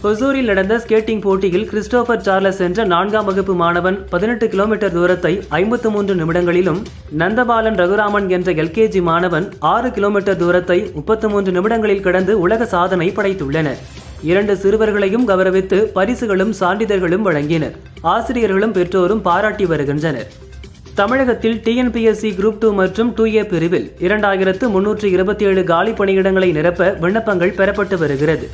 [SPEAKER 3] ஹொசூரில் நடந்த ஸ்கேட்டிங் போட்டியில் கிறிஸ்டோபர் சார்லஸ் என்ற 4ஆம் வகுப்பு மாணவன் 18 கிலோமீட்டர் தூரத்தை 53 நிமிடங்களிலும், நந்தபாலன் ரகுராமன் என்ற எல்கேஜி மாணவன் 6 கிலோமீட்டர் தூரத்தை 33 நிமிடங்களில் கடந்து உலக சாதனை படைத்துள்ளனர். 2 சிறுவர்களையும் கௌரவித்து பரிசுகளும் சான்றிதழ்களும் வழங்கினர். ஆசிரியர்களும் பெற்றோரும் பாராட்டி வருகின்றனர். தமிழகத்தில் டிஎன்பிஎஸ்சி குரூப் 2 மற்றும் 2A பிரிவில் 2327 காலி பணியிடங்களை நிரப்ப விண்ணப்பங்கள் பெறப்பட்டு வருகிறது.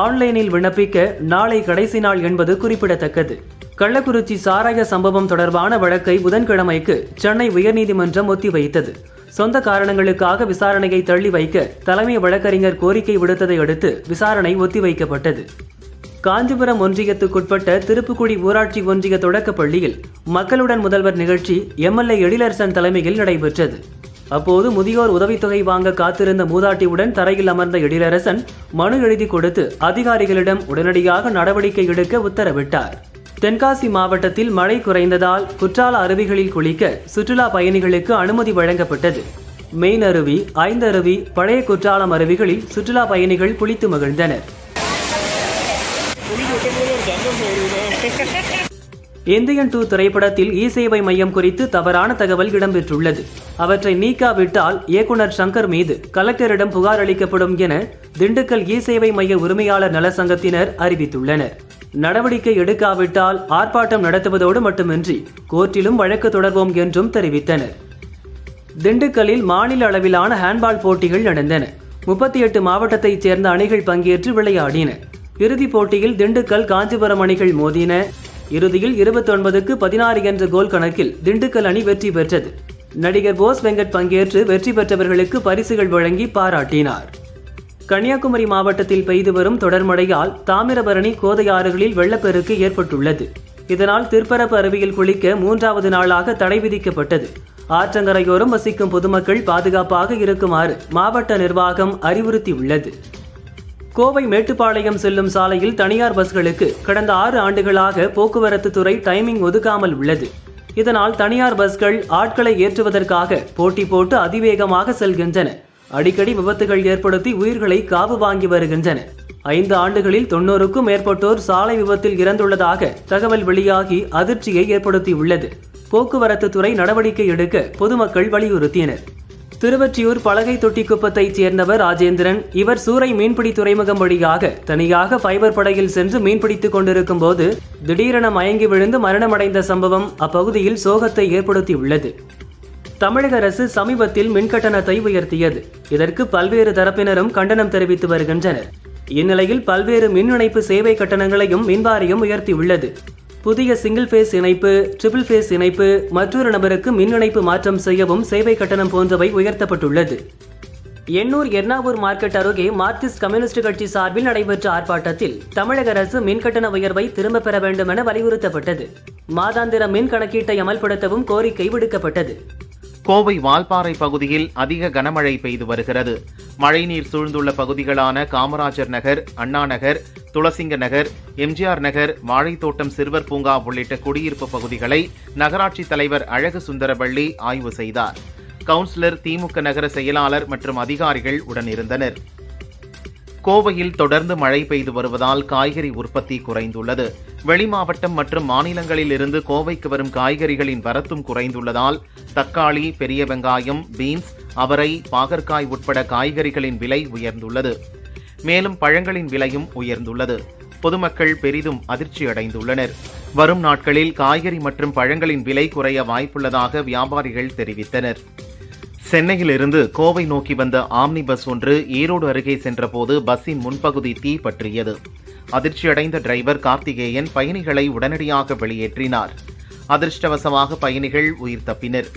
[SPEAKER 3] ஆன்லைனில் விண்ணப்பிக்க நாளை கடைசி நாள் என்பது குறிப்பிடத்தக்கது. கள்ளக்குறிச்சி சாராய சம்பவம் தொடர்பான வழக்கை புதன்கிழமைக்கு சென்னை உயர்நீதிமன்றம் ஒத்திவைத்தது. சொந்த காரணங்களுக்காக விசாரணையை தள்ளி வைக்க தலைமை வழக்கறிஞர் கோரிக்கை விடுத்ததை அடுத்து விசாரணை ஒத்திவைக்கப்பட்டது. காஞ்சிபுரம் ஒன்றியத்துக்குட்பட்ட திருப்புக்குடி ஊராட்சி ஒன்றிய தொடக்கப் பள்ளியில் மக்களுடன் முதல்வர் நிகழ்ச்சி எம்எல்ஏ எழிலரசன் தலைமையில் நடைபெற்றது. அப்போது முதியோர் உதவித்தொகை வாங்க காத்திருந்த மூதாட்டியுடன் தரையில் அமர்ந்த எழிலரசன் மனு எழுதி கொடுத்து அதிகாரிகளிடம் உடனடியாக நடவடிக்கை எடுக்க உத்தரவிட்டார். தென்காசி மாவட்டத்தில் மழை குறைந்ததால் குற்றால அருவிகளில் குளிக்க சுற்றுலா பயணிகளுக்கு அனுமதி வழங்கப்பட்டது. மெயின் அருவி, 5 அருவி, பழைய குற்றாலம் அருவிகளில் சுற்றுலா பயணிகள் குளித்து மகிழ்ந்தனர். இந்தியன் 2 திரைப்படத்தில் இ-சேவை மையம் குறித்து தவறான தகவல் இடம்பெற்றுள்ளது. அவற்றை நீக்காவிட்டால் இயக்குனர் சங்கர் மீது கலெக்டரிடம் புகார் அளிக்கப்படும் என திண்டுக்கல் இ-சேவை மைய உரிமையாளர் நல சங்கத்தினர் அறிவித்துள்ளனர். நடவடிக்கை எடுக்காவிட்டால் ஆர்ப்பாட்டம் நடத்துவதோடு மட்டுமின்றி கோர்ட்டிலும் வழக்கு தொடர்வோம் என்றும் தெரிவித்தனர். திண்டுக்கல்லில் மாநில அளவிலான ஹேண்ட்பால் போட்டிகள் நடந்தன. 38 மாவட்டத்தைச் சேர்ந்த அணிகள் பங்கேற்று விளையாடின. இறுதிப் போட்டியில் திண்டுக்கல் காஞ்சிபுரம் அணிகள் மோதின. இறுதியில் 29க்கு 16 என்ற கோல் கணக்கில் திண்டுக்கல் அணி வெற்றி பெற்றது. நடிகர் போஸ் வெங்கட் பங்கேற்று வெற்றி பெற்றவர்களுக்கு பரிசுகள் வழங்கி பாராட்டினார். கன்னியாகுமரி மாவட்டத்தில் பெய்து வரும் தொடர் மழையால் தாமிரபரணி, கோதை ஆறுகளில் வெள்ளப்பெருக்கு ஏற்பட்டுள்ளது. இதனால் திருப்பரப்பு அருவியில் குளிக்க 3வது நாளாக தடை விதிக்கப்பட்டது. ஆற்றங்கரையோரம் வசிக்கும் பொதுமக்கள் பாதுகாப்பாக இருக்குமாறு மாவட்ட நிர்வாகம் அறிவுறுத்தியுள்ளது. கோவை மேட்டுப்பாளையம் செல்லும் சாலையில் தனியார் பஸ்களுக்கு கடந்த 6 ஆண்டுகளாக போக்குவரத்து துறை டைமிங் ஒதுக்காமல் உள்ளது. இதனால் தனியார் பஸ்கள் ஆட்களை ஏற்றுவதற்காக போட்டி போட்டு அதிவேகமாக செல்கின்றன. அடிக்கடி விபத்துகள் ஏற்படுத்தி உயிர்களை காவு வாங்கி வருகின்றன. 5 ஆண்டுகளில் 90க்கும் மேற்பட்டோர் சாலை விபத்தில் இறந்துள்ளதாக தகவல் வெளியாகி அதிர்ச்சியை ஏற்படுத்தியுள்ளது. போக்குவரத்து துறை நடவடிக்கை எடுக்க பொதுமக்கள் வலியுறுத்தினர். திருவொற்றியூர் பலகை தொட்டிக்குப்பத்தைச் சேர்ந்தவர் ராஜேந்திரன். இவர் சூறை மீன்பிடி துறைமுகம் வழியாக தனியாக ஃபைபர் படகில் சென்று மீன்பிடித்துக் கொண்டிருக்கும் போது திடீரென மயங்கி விழுந்து மரணமடைந்த சம்பவம் அப்பகுதியில் சோகத்தை ஏற்படுத்தியுள்ளது. தமிழக அரசு சமீபத்தில் மின்கட்டணத்தை உயர்த்தியது. இதற்கு பல்வேறு தரப்பினரும் கண்டனம் தெரிவித்து வருகின்றனர். இந்நிலையில் பல்வேறு மின் இணைப்பு சேவை கட்டணங்களையும் மின்வாரியம் உயர்த்தியுள்ளது. புதிய சிங்கிள் ஃபேஸ் இணைப்பு, ட்ரிபிள் ஃபேஸ் இணைப்பு, மற்றொரு நபருக்கு மின் இணைப்பு மாற்றம் செய்யவும் சேவை கட்டணம் போன்றவை உயர்த்தப்பட்டுள்ளது. எண்ணூர் எர்ணாவூர் மார்க்கெட் அருகே மார்க்சிஸ்ட் கம்யூனிஸ்ட் கட்சி சார்பில் நடைபெற்ற ஆர்ப்பாட்டத்தில் தமிழக அரசு மின்கட்டண உயர்வை திரும்பப் பெற வேண்டும் என வலியுறுத்தப்பட்டது. மாதாந்திர மின் கணக்கீட்டை அமல்படுத்தவும் கோரிக்கை விடுக்கப்பட்டது.
[SPEAKER 5] கோவை வால்பாறை பகுதியில் அதிக கனமழை பெய்து வருகிறது. மழைநீர் சூழ்ந்துள்ள பகுதிகளான காமராஜர் நகர், அண்ணா நகர், துளசிங்க நகர், எம்ஜிஆர் நகர், வாழைத்தோட்டம், சிறுவர் பூங்கா உள்ளிட்ட குடியிருப்பு பகுதிகளை நகராட்சி தலைவர் அழகு சுந்தரவள்ளி ஆய்வு செய்தார். கவுன்சிலர், திமுக நகர செயலாளர் மற்றும் அதிகாரிகள் உடனிருந்தனர். கோவையில் தொடர்ந்து மழை பெய்து வருவதால் காய்கறி உற்பத்தி குறைந்துள்ளது. வெளிமாவட்டம் மற்றும் மாநிலங்களில் இருந்து கோவைக்கு வரும் காய்கறிகளின் வரத்தும் குறைந்துள்ளதால் தக்காளி, பெரிய வெங்காயம், பீன்ஸ், அவரை, பாகற்காய் உட்பட காய்கறிகளின் விலை உயர்ந்துள்ளது. மேலும் பழங்களின் விலையும் உயர்ந்துள்ளது. பொதுமக்கள் பெரிதும் அதிர்ச்சி அடைந்துள்ளனர். வரும் நாட்களில் காய்கறி மற்றும் பழங்களின் விலை குறைய வாய்ப்புள்ளதாக வியாபாரிகள் தெரிவித்தனர். சென்னையிலிருந்து கோவை நோக்கி வந்த ஆம்னி பஸ் ஒன்று ஈரோடு அருகே சென்றபோது பஸ்ஸின் முன்பகுதி தீ பற்றியது. அதிர்ச்சியடைந்த டிரைவர் கார்த்திகேயன் பயணிகளை உடனடியாக வெளியேற்றினார். அதிர்ஷ்டவசமாக பயணிகள் உயிர் தப்பினர்.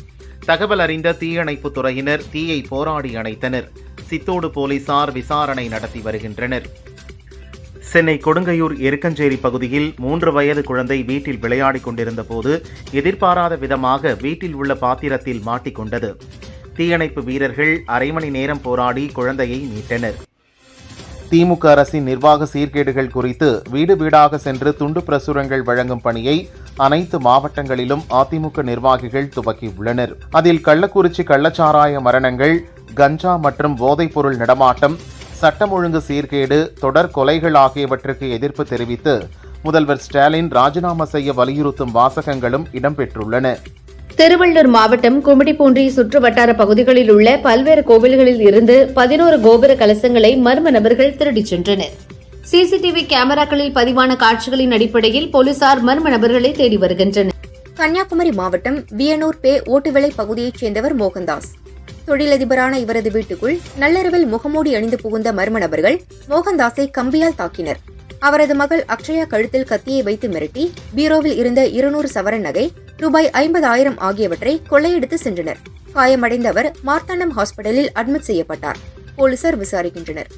[SPEAKER 5] தகவல் அறிந்த தீயணைப்பு துறையினர் தீயை போராடி அணைத்தனர். சித்தோடு போலீசார் விசாரணை நடத்தி வருகின்றனர். சென்னை கொடுங்கையூர் எருக்கஞ்சேரி பகுதியில் 3 வயது குழந்தை வீட்டில் விளையாடிக் கொண்டிருந்த போது எதிர்பாராத விதமாக வீட்டில் உள்ள பாத்திரத்தில் மாட்டிக்கொண்டது. தீயணைப்பு வீரர்கள் அரை மணி நேரம் போராடி குழந்தையை மீட்டனர். திமுக அரசின் நிர்வாக சீர்கேடுகள் குறித்து வீடு வீடாக சென்று துண்டு பிரசுரங்கள் வழங்கும் பணியை அனைத்து மாவட்டங்களிலும் அதிமுக நிர்வாகிகள் துவக்கியுள்ளனர். அதில் கள்ளக்குறிச்சி கள்ளச்சாராய மரணங்கள், கஞ்சா மற்றும் போதைப்பொருள் நடமாட்டம், சட்டம் ஒழுங்கு சீர்கேடு, தொடர் கொலைகள் ஆகியவற்றுக்கு எதிர்ப்பு தெரிவித்து முதல்வர் ஸ்டாலின் ராஜினாமா செய்ய வலியுறுத்தும் வாசகங்களும் இடம்பெற்றுள்ளன.
[SPEAKER 1] திருவள்ளூர் மாவட்டம் கும்மிடிப்பூண்டி சுற்று வட்டார பகுதிகளில் உள்ள பல்வேறு கோவில்களில் இருந்து 11 கோபுர கலசங்களை மர்ம நபர்கள் திருடிச் சென்றனர். சிசிடிவி கேமராக்களில் பதிவான காட்சிகளின் அடிப்படையில் போலீசார் மர்ம நபர்களை தேடி வருகின்றனர்.
[SPEAKER 4] கன்னியாகுமரி மாவட்டம் வியனூர் பே ஓட்டுவிளை பகுதியைச் சேர்ந்தவர் மோகன்தாஸ். தொழிலதிபரான இவரது வீட்டுக்குள் நள்ளிரவில் முகமூடி அணிந்து புகுந்த மர்ம நபர்கள் மோகன்தாஸை கம்பியால் தாக்கினர். அவரது மகள் அக்ஷயா கழுத்தில் கத்தியை வைத்து மிரட்டி பீரோவில் இருந்த 200 சவரன் நகை, ரூபாய் 50,000 ஆகியவற்றை கொள்ளையடித்து சென்றனர். காயமடைந்த அவர் மார்த்தாண்டம் ஹாஸ்பிட்டலில் அட்மிட் செய்யப்பட்டார். போலீசார் விசாரிக்கின்றனர்.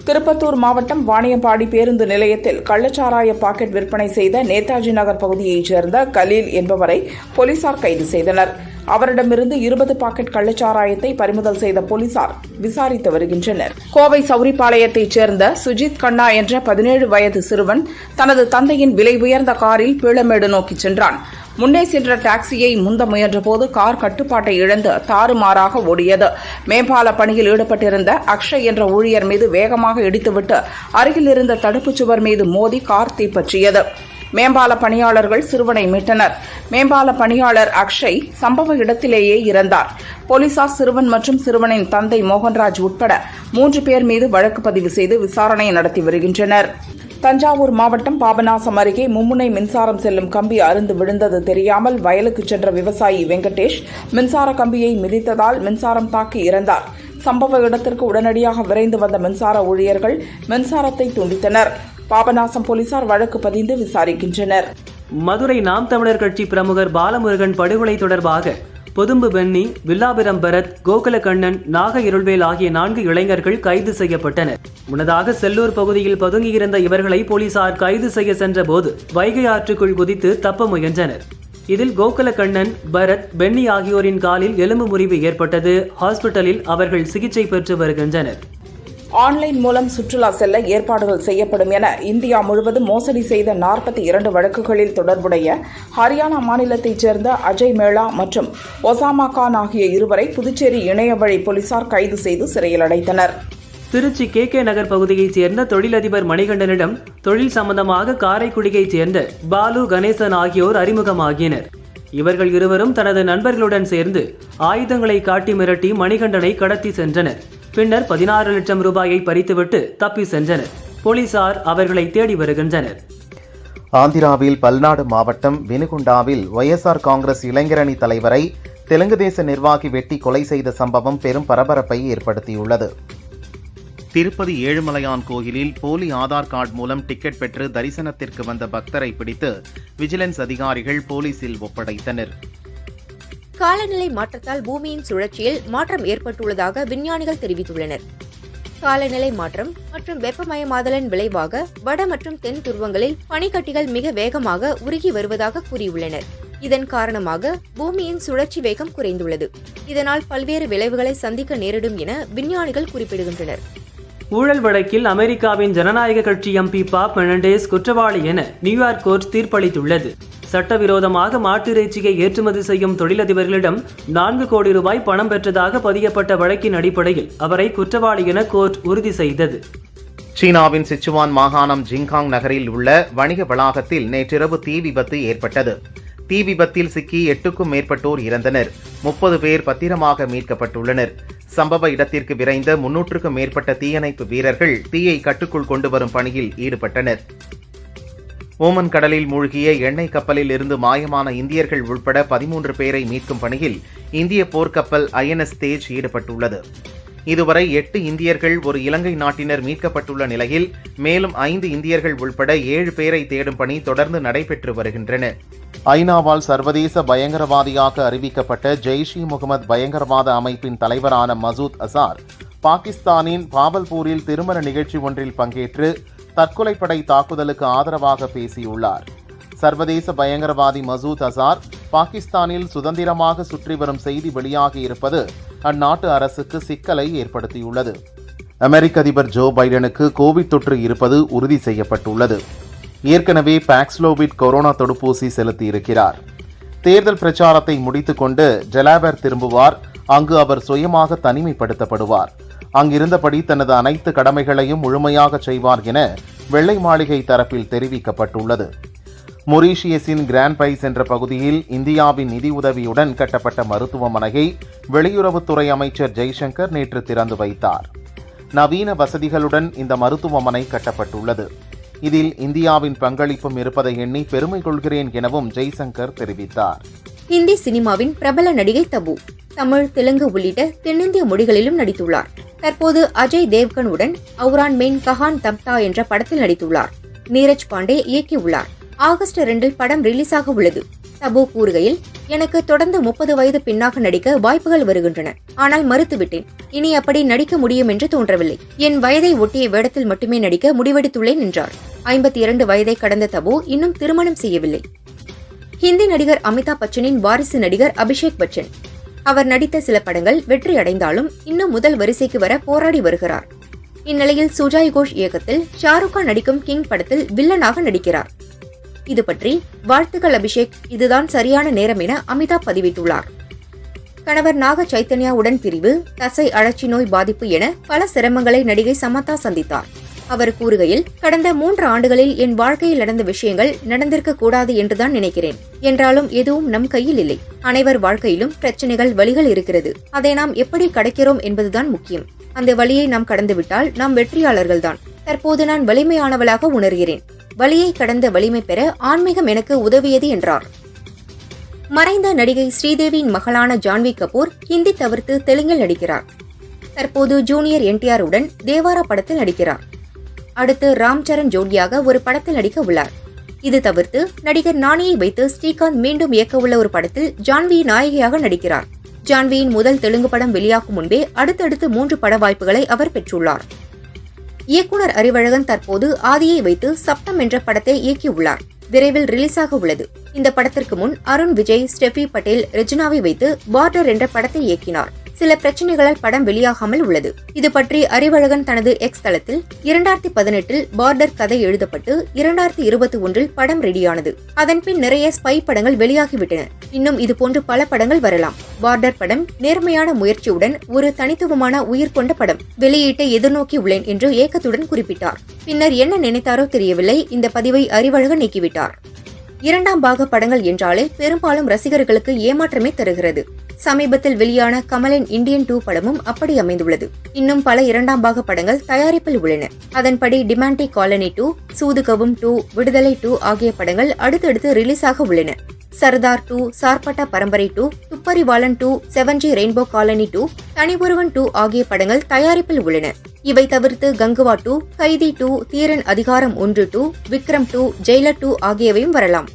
[SPEAKER 2] திருப்பத்தூர் மாவட்டம் வாணியம்பாடி பேருந்து நிலையத்தில் கள்ளச்சாராய பாக்கெட் விற்பனை செய்த நேதாஜி நகர் பகுதியைச் சேர்ந்த கலீல் என்பவரை போலீசார் கைது செய்தனர். அவரிடமிருந்து 20 பாக்கெட் கள்ளச்சாராயத்தை பறிமுதல் செய்த போலீசார் விசாரித்து வருகின்றனர். கோவை சௌரிபாளையத்தைச் சேர்ந்த சுஜித் கண்ணா என்ற 17 வயது சிறுவன் தனது தந்தையின் விலை உயர்ந்த காரில் பீளமேடு நோக்கி சென்றான். முன்னே சென்ற டாக்ஸியை முந்த முயன்றபோது கார் கட்டுப்பாட்டை இழந்து தாறுமாறாக ஓடியது. மேம்பால பணியில் ஈடுபட்டிருந்த அக்ஷய் என்ற ஊழியர் மீது வேகமாக இடித்துவிட்டு அருகில் இருந்த தடுப்புச் சுவர் மீது மோதி கார் தீப்பற்றியது. மேம்பால பணியாளர்கள் சிறுவனை மீட்டனர். மேம்பால பணியாளர் அக்ஷய் சம்பவ இடத்திலேயே இறந்தார். போலீசார் சிறுவன் மற்றும் சிறுவனின் தந்தை மோகன்ராஜ் உட்பட 3 பேர் மீது வழக்கு பதிவு செய்து விசாரணை நடத்தி வருகின்றனர். தஞ்சாவூர் மாவட்டம் பாபநாசம் அருகே மும்முனை மின்சாரம் செல்லும் கம்பி அறுந்து விழுந்தது தெரியாமல் வயலுக்கு சென்ற விவசாயி வெங்கடேஷ் மின்சார கம்பியை மிதித்ததால் மின்சாரம் தாக்கி இறந்தார். சம்பவ இடத்திற்கு உடனடியாக விரைந்து வந்த மின்சார ஊழியர்கள் மின்சாரத்தை துண்டித்தனர். பாபநாசம் போலீசார் வழக்கு பதிந்து விசாரிக்கின்றனர்.
[SPEAKER 3] மதுரை நாம் தமிழர் கட்சி பிரமுகர் பாலமுருகன் படுகொலை தொடர்பாக பொதும்பு பென்னி, வில்லாபிரம் பரத், கோகுலகண்ணன், நாக இருள்வேல் ஆகிய 4 இளைஞர்கள் கைது செய்யப்பட்டனர். முன்னதாக செல்லூர் பகுதியில் பதுங்கியிருந்த இவர்களை போலீசார் கைது செய்ய சென்றபோது வைகை ஆற்றுக்குள் குதித்து தப்ப முயன்றனர். இதில் கோகுலகண்ணன், பரத், பென்னி ஆகியோரின் காலில் எலும்பு முறிவு ஏற்பட்டது. ஹாஸ்பிட்டலில் அவர்கள் சிகிச்சை பெற்று வருகின்றனர்.
[SPEAKER 2] ஆன்லைன் மூலம் சுற்றுலா செல்ல ஏற்பாடுகள் செய்யப்படும் என இந்தியா முழுவதும் மோசடி செய்த 42 வழக்குகளில் தொடர்புடைய ஹரியானா மாநிலத்தைச் சேர்ந்த அஜய் மேளா மற்றும் ஒசாமா கான் ஆகிய இருவரை புதுச்சேரி இணையவழி போலீசார் கைது செய்து சிறையில் அடைத்தனர்.
[SPEAKER 3] திருச்சி KK நகர் பகுதியைச் சேர்ந்த தொழிலதிபர் மணிகண்டனிடம் தொழில் சம்பந்தமாக காரைக்குடியைச் சேர்ந்த பாலு, கணேசன் ஆகியோர் அறிமுகமாகினர். இவர்கள் இருவரும் தனது நண்பர்களுடன் சேர்ந்து ஆயுதங்களை காட்டி மிரட்டி மணிகண்டனை கடத்தி சென்றனர். பின்னர் 16 லட்சம் ரூபாயை பறித்துவிட்டு தப்பி சென்றனர். போலீசார் அவர்களை தேடி வருகின்றனர்.
[SPEAKER 5] ஆந்திராவில் பல்நாடு மாவட்டம் வினுகுண்டாவில் YSR காங்கிரஸ் இளைஞரணி தலைவரை தெலுங்கு தேச நிர்வாகி வெட்டி கொலை செய்த சம்பவம் பெரும் பரபரப்பை ஏற்படுத்தியுள்ளது. திருப்பதி ஏழுமலையான் கோயிலில் போலி ஆதார் கார்டு மூலம் டிக்கெட் பெற்று தரிசனத்திற்கு வந்த பக்தரை பிடித்து விஜிலன்ஸ் அதிகாரிகள் போலீசில் ஒப்படைத்தனர்.
[SPEAKER 4] காலநிலை மாற்றத்தால் பூமியின் சுழற்சியில் மாற்றம் ஏற்பட்டுள்ளதாக விஞ்ஞானிகள் தெரிவித்துள்ளனர். காலநிலை மாற்றம் மற்றும் வெப்பமயமாதலின் விளைவாக வட மற்றும் தென் துருவங்களில் பனிக்கட்டிகள் மிக வேகமாக உருகி வருவதாக கூறியுள்ளனர். இதன் காரணமாக பூமியின் சுழற்சி வேகம் குறைந்துள்ளது. இதனால் பல்வேறு விளைவுகளை சந்திக்க நேரிடும் என விஞ்ஞானிகள் குறிப்பிடுகின்றனர்.
[SPEAKER 3] ஊழல் வழக்கில் அமெரிக்காவின் ஜனநாயக கட்சி MP பாப் மெனண்டேஸ் குற்றவாளி என நியூயார்க் கோர்ட் தீர்ப்பளித்துள்ளது. சட்டவிரோதமாக மாட்டிறைச்சியை ஏற்றுமதி செய்யும் தொழிலதிபர்களிடம் 4 கோடி ரூபாய் பணம் பெற்றதாக பதியப்பட்ட வழக்கின் அடிப்படையில் அவரை குற்றவாளி என கோர்ட் உறுதி செய்தது.
[SPEAKER 5] சீனாவின் சிச்சுவான் மாகாணம் ஜிங்காங் நகரில் உள்ள வணிக வளாகத்தில் நேற்றிரவு தீ விபத்து ஏற்பட்டது. தீ விபத்தில் சிக்கி 8க்கும் மேற்பட்டோர் இறந்தனர். 30 பேர் பத்திரமாக மீட்கப்பட்டுள்ளனர். சம்பவ இடத்திற்கு விரைந்த 300க்கும் மேற்பட்ட தீயணைப்பு வீரர்கள் தீயை கட்டுக்குள் கொண்டு வரும் பணியில் ஈடுபட்டனர். ஓமன் கடலில் மூழ்கிய எண்ணெய் கப்பலில் இருந்து மாயமான இந்தியர்கள் உட்பட 13 பேரை மீட்கும் பணியில் இந்திய போர்க்கப்பல் INS தேஜ் ஈடுபட்டுள்ளது. இதுவரை 8 இந்தியர்கள், ஒரு இலங்கை நாட்டினர் மீட்கப்பட்டுள்ள நிலையில் மேலும் 5 இந்தியர்கள் உள்பட 7 பேரை தேடும் பணி தொடர்ந்து நடைபெற்று வருகின்றன. ஐநாவால் சர்வதேச பயங்கரவாதியாக அறிவிக்கப்பட்ட ஜெய்ஷ்-இ-முகமது பயங்கரவாத அமைப்பின் தலைவரான மசூத் அசார் பாகிஸ்தானின் பாபல்பூரில் திருமண நிகழ்ச்சி ஒன்றில் பங்கேற்று தற்கொலைப்படை தாக்குதலுக்கு ஆதரவாக பேசியுள்ளார். சர்வதேச பயங்கரவாதி மசூத் அசார் பாகிஸ்தானில் சுதந்திரமாக சுற்றி வரும் செய்தி வெளியாகி இருப்பது அந்நாட்டு அரசுக்கு சிக்கலை ஏற்படுத்தியுள்ளது. அமெரிக்க அதிபர் ஜோ பைடனுக்கு கோவிட் தொற்று இருப்பது உறுதி செய்யப்பட்டுள்ளது. ஏற்கனவே பாக்ஸ்லோவிட் கொரோனா தடுப்பூசி செலுத்தியிருக்கிறார். தேர்தல் பிரச்சாரத்தை முடித்துக்கொண்டு ஜெலாபர் திரும்புவார். அங்கு அவர் சுயமாக தனிமைப்படுத்தப்படுவார். அங்கிருந்தபடி தனது அனைத்து கடமைகளையும் முழுமையாக செய்வார் என வெள்ளை மாளிகை தரப்பில் தெரிவிக்கப்பட்டுள்ளது. மொரீஷியஸின் கிராண்ட் பைஸ் என்ற பகுதியில் இந்தியாவின் நிதி உதவியுடன் கட்டப்பட்ட மருத்துவமனையை வெளியுறவுத்துறை அமைச்சர் ஜெய்சங்கர் நேற்று திறந்து வைத்தார். நவீன வசதிகளுடன் இந்த மருத்துவமனை கட்டப்பட்டுள்ளது. இதில் இந்தியாவின் பங்களிப்பும் இருப்பதை எண்ணி பெருமை கொள்கிறேன் எனவும் ஜெய்சங்கர் தெரிவித்தார்.
[SPEAKER 4] ஹிந்தி சினிமாவின் பிரபல நடிகை தபு தமிழ், தெலுங்கு உள்ளிட்ட தென்னிந்திய மொழிகளிலும் நடித்துள்ளார். தற்போது அஜய் தேவ்கன் உடன் அவுரான் மெயின் கஹான் தப்தா என்ற படத்தில் நடித்துள்ளார். நீரஜ் பாண்டே இயக்கியுள்ளார். ஆகஸ்ட் 2 படம் ரிலீஸ் ஆக உள்ளது. தபு கூறுகையில், எனக்கு தொடர்ந்து 30 வயது பின்னாக நடிக்க வாய்ப்புகள் வருகின்றன. ஆனால் மறுத்துவிட்டேன். இனி அப்படி நடிக்க முடியும் என்று தோன்றவில்லை. என் வயதை ஒட்டிய வேடத்தில் மட்டுமே நடிக்க முடிவெடுத்துள்ளேன் என்றார். 52 வயதை கடந்த தபு இன்னும் திருமணம் செய்யவில்லை. ஹிந்தி நடிகர் அமிதாப் பச்சனின் வாரிசு நடிகர் அபிஷேக் பச்சன். அவர் நடித்த சில படங்கள் வெற்றி அடைந்தாலும் இன்னும் முதல் வரிசைக்கு வர போராடி வருகிறார். இந்நிலையில் சுஜாய் கோஷ் இயக்கத்தில் ஷாருக் கான் நடிக்கும் கிங் படத்தில் வில்லனாக நடிக்கிறார். இது பற்றி, வாழ்த்துக்கள் அபிஷேக், இதுதான் சரியான நேரம் என அமிதாப் பதிவிட்டுள்ளார். கணவர் நாக சைத்தன்யா உடன் பிரிவு, தசை அழற்சி நோய் பாதிப்பு என பல சிரமங்களை நடிகை சமந்தா சந்தித்தார். அவர் கூறுகையில், கடந்த 3 ஆண்டுகளில் என் வாழ்க்கையில் நடந்த விஷயங்கள் நடந்திருக்க கூடாது என்றுதான் நினைக்கிறேன். என்றாலும் எதுவும் நம் கையில் இல்லை. அனைவர் வாழ்க்கையிலும் பிரச்சனைகள், வலிகள் இருக்கிறது. அதை நாம் எப்படி கடக்கிறோம் என்பதுதான் முக்கியம். அந்த வலியை நாம் கடந்துவிட்டால் நாம் வெற்றியாளர்கள்தான். தற்போது நான் வலிமையானவளாக உணர்கிறேன். வலியை கடந்த வலிமை பெற ஆன்மீகம் எனக்கு உதவியது என்றார். மறைந்த நடிகை ஸ்ரீதேவியின் மகளான ஜான்வி கபூர் ஹிந்தி தவிர்த்து தெலுங்கில் நடிக்கிறார். தற்போது ஜூனியர் NTR உடன் தேவாரா படத்தில் நடிக்கிறார். அடுத்து ராம் சரண் ஜோடியாக ஒரு படத்தில் நடிக்க உள்ளார். இது தவிர்த்து நடிகர் நானியை வைத்து ஸ்ரீகாந்த் மீண்டும் இயக்க உள்ள ஒரு படத்தில் ஜான்வி நாயகியாக நடிக்கிறார். ஜான்வியின் முதல் தெலுங்கு படம் வெளியாகும் முன்பே அடுத்தடுத்து 3 பட வாய்ப்புகளை அவர் பெற்றுள்ளார். இயக்குனர் அறிவழகன் தற்போது ஆதியை வைத்து சப்தம் என்ற படத்தை இயக்கியுள்ளார். விரைவில் ரிலீஸாக உள்ளது. இந்த படத்திற்கு முன் அருண் விஜய், ஸ்டெஃபி பட்டேல், ரெஜினாவை வைத்து பார்டர் என்ற படத்தை இயக்கினார். சில பிரச்சனைகளால் படம் வெளியாகாமல் உள்ளது. இது பற்றி அறிவழகன் தனது X தளத்தில் 2018 பார்டர் கதை எழுதப்பட்டு 2021 படம் ரெடியானது. அதன்பின் நிறைய ஸ்பை படங்கள் வெளியாகிவிட்டன. இன்னும் இதுபோன்று பல படங்கள் வரலாம். பார்டர் படம் நேர்மையான முயற்சியுடன் ஒரு தனித்துவமான உயிர் கொண்ட படம். வெளியீட்டை எதிர்நோக்கி உள்ளேன் என்று ஏக்கத்துடன் குறிப்பிட்டார். பின்னர் என்ன நினைத்தாரோ தெரியவில்லை, இந்த பதிவை அறிவழகன் நீக்கிவிட்டார். 2ஆம் பாக படங்கள் என்றாலே பெரும்பாலும் ரசிகர்களுக்கு ஏமாற்றமே தருகிறது. சமீபத்தில் வெளியான கமலின் இந்தியன் 2 படமும் அப்படி அமைந்துள்ளது. இன்னும் பல 2ஆம் பாக படங்கள் தயாரிப்பில் உள்ளன. அதன்படி டிமாண்டி காலனி 2, சூதுகவும் 2, விடுதலை 2 ஆகிய படங்கள் அடுத்தடுத்து ரிலீஸ் ஆக உள்ளன. சர்தார் 2, சார்பட்டா பரம்பரை 2, துப்பறிவாளன் 2, 7G ரெயின்போ காலனி 2, தனிஒருவன் 2 ஆகிய படங்கள் தயாரிப்பில் உள்ளன. இவை தவிர்த்து கங்குவா 2, கைதி 2, தீரன் அதிகாரம் 1 2, விக்ரம் 2, ஜெயிலர் 2 ஆகியவையும் வரலாம்.